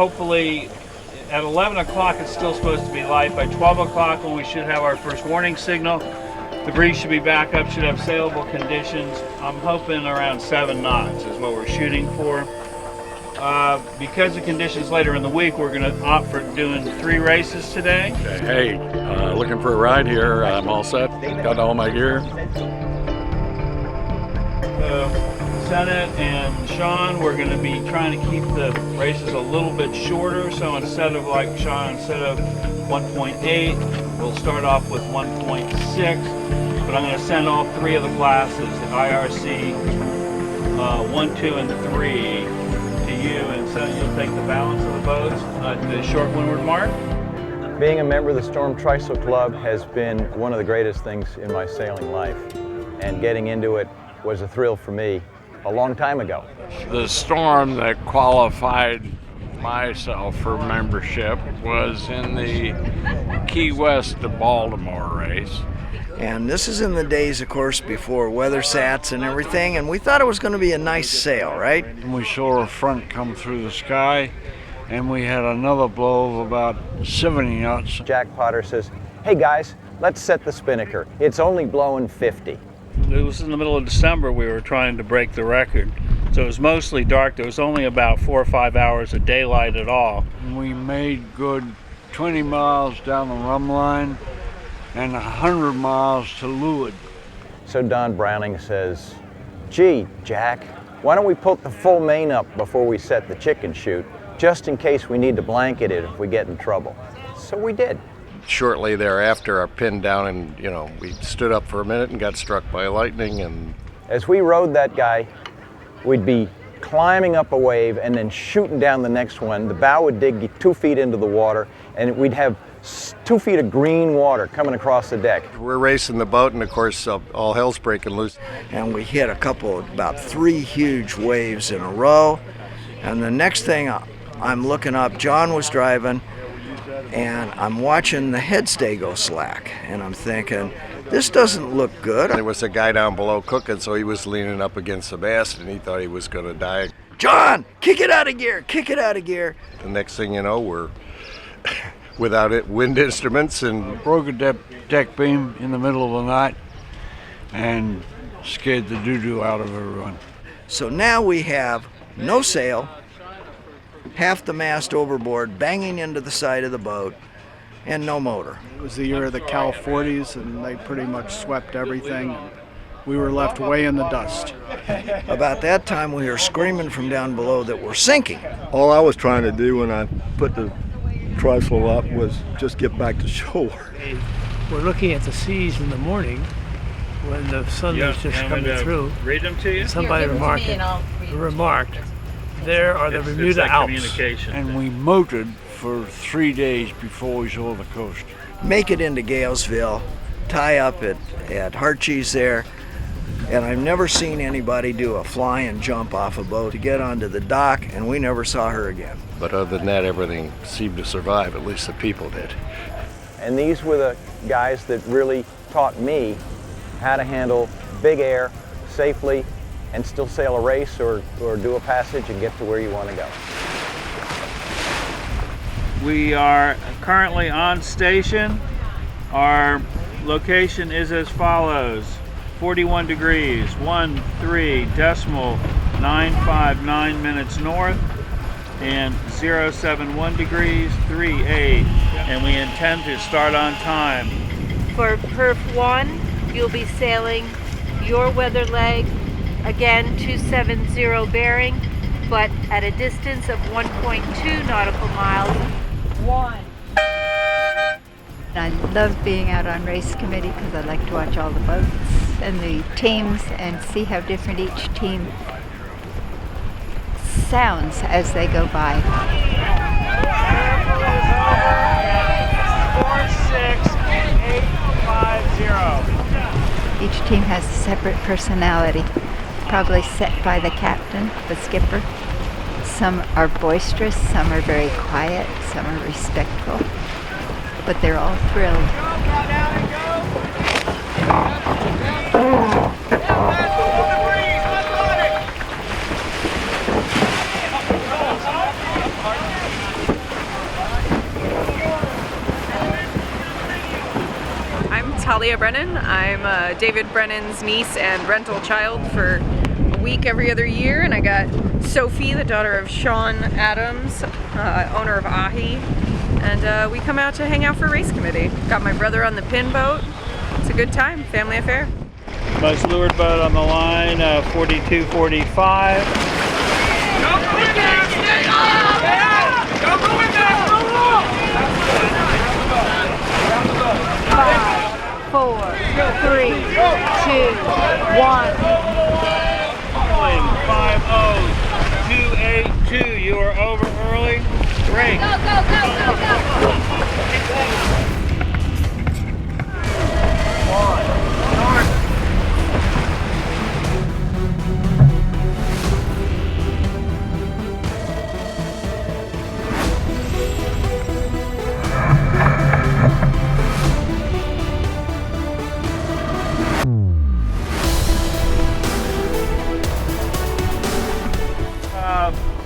hopefully at 11 o'clock it's still supposed to be light. By 12 o'clock when we should have our first warning signal, the breeze should be back up, should have sailable conditions. I'm hoping around 7 knots is what we're shooting for. Because of conditions later in the week, we're going to opt for doing 3 races today. Hey, looking for a ride here. I'm all set, got all my gear. Senate and Sean, we're going to be trying to keep the races a little bit shorter. So instead of, like Sean, instead of 1.8, we'll start off with 1.6. But I'm going to send all 3 of the classes, the IRC 1, 2, and 3, to you, and so you'll take the balance of the boats at the short windward mark. Being a member of the Storm Trysail Club has been one of the greatest things in my sailing life, and getting into it was a thrill for me a long time ago. The storm that qualified myself for membership was in the Key West to Baltimore race. And this is in the days, of course, before weather sats and everything, and we thought it was going to be a nice sail, right? And we saw a front come through the sky, and we had another blow of about 70 knots. Jack Potter says, "Hey guys, let's set the spinnaker. It's only blowing 50. It was in the middle of December we were trying to break the record. So it was mostly dark. There was only about 4 or 5 hours of daylight at all. And we made good 20 miles down the rum line and 100 miles to leeward. So Don Browning says, "Gee, Jack, why don't we put the full main up before we set the chicken chute, just in case we need to blanket it if we get in trouble?" So we did. Shortly thereafter, I pinned down and, we stood up for a minute and got struck by lightning. And as we rode that guy, we'd be climbing up a wave and then shooting down the next one. The bow would dig 2 feet into the water, and we'd have 2 feet of green water coming across the deck. we're racing the boat, and of course, all hell's breaking loose. And we hit about 3 huge waves in a row. And the next thing I'm looking up, John was driving, and I'm watching the headstay go slack. And I'm thinking, this doesn't look good. There was a guy down below cooking, so he was leaning up against the mast, and he thought he was going to die. John, kick it out of gear, kick it out of gear. The next thing you know, we're without it, wind instruments, and Broke a deck beam in the middle of the night and scared the doo-doo out of everyone. So now we have no sail, half the mast overboard, banging into the side of the boat, and no motor. It was the year of the Cal 40s, and they pretty much swept everything. We were left way in the dust. About that time, we were screaming from down below that we're sinking. All I was trying to do when I put the trysail up was just get back to shore. We're looking at the seas in the morning when the sun was just coming through. Read them to you? Somebody remarked, there are the Bermuda Alps. Communication. And we motored for 3 days before we saw the coast. Make it into Galesville, tie up at Hartchees there, and I've never seen anybody do a fly and jump off a boat to get onto the dock, and we never saw her again. but other than that, everything seemed to survive, at least the people did. And these were the guys that really taught me how to handle big air safely and still sail a race or do a passage and get to where you want to go. We are currently on station. Our location is as follows: 41 degrees, 13.959 minutes north, and 071 degrees, 38, and we intend to start on time. For Perf 1, you'll be sailing your weather leg, again 270 bearing, but at a distance of 1.2 nautical miles. 1. I love being out on race committee because I like to watch all the boats and the teams and see how different each team sounds as they go by. 46850. Each team has a separate personality, probably set by the captain, the skipper. Some are boisterous, some are very quiet, some are respectful, but they're all thrilled. name's Halia Brennan. I'm David Brennan's niece and rental child for a week every other year, and I got Sophie, the daughter of Sean Adams, owner of Ahi, and we come out to hang out for race committee. Got my brother on the pin boat. It's a good time, family affair. Most lured boat on the line, 4245. Five, four, three, two, one. 50-282. You are over early. Great. Go, go, go, go, go.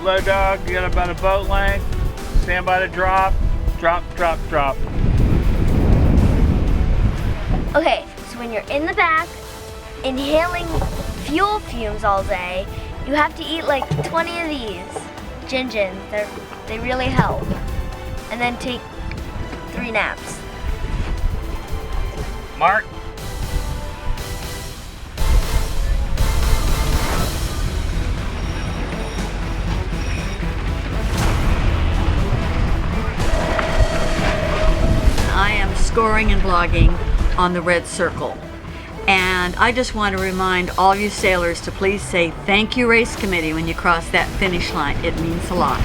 Low dog, you got about a boat length. Stand by to drop. Drop, drop, drop. Okay, so when you're in the back, inhaling fuel fumes all day, you have to eat like 20 of these gin. They really help. And then take 3 naps. Mark. I am scoring and blogging on the Red Circle. And I just want to remind all you sailors to please say thank you, race committee, when you cross that finish line. It means a lot.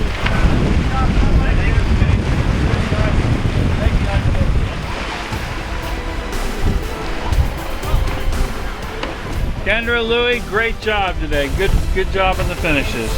Kendra, Louie, great job today. Good job on the finishes.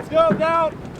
Go, down!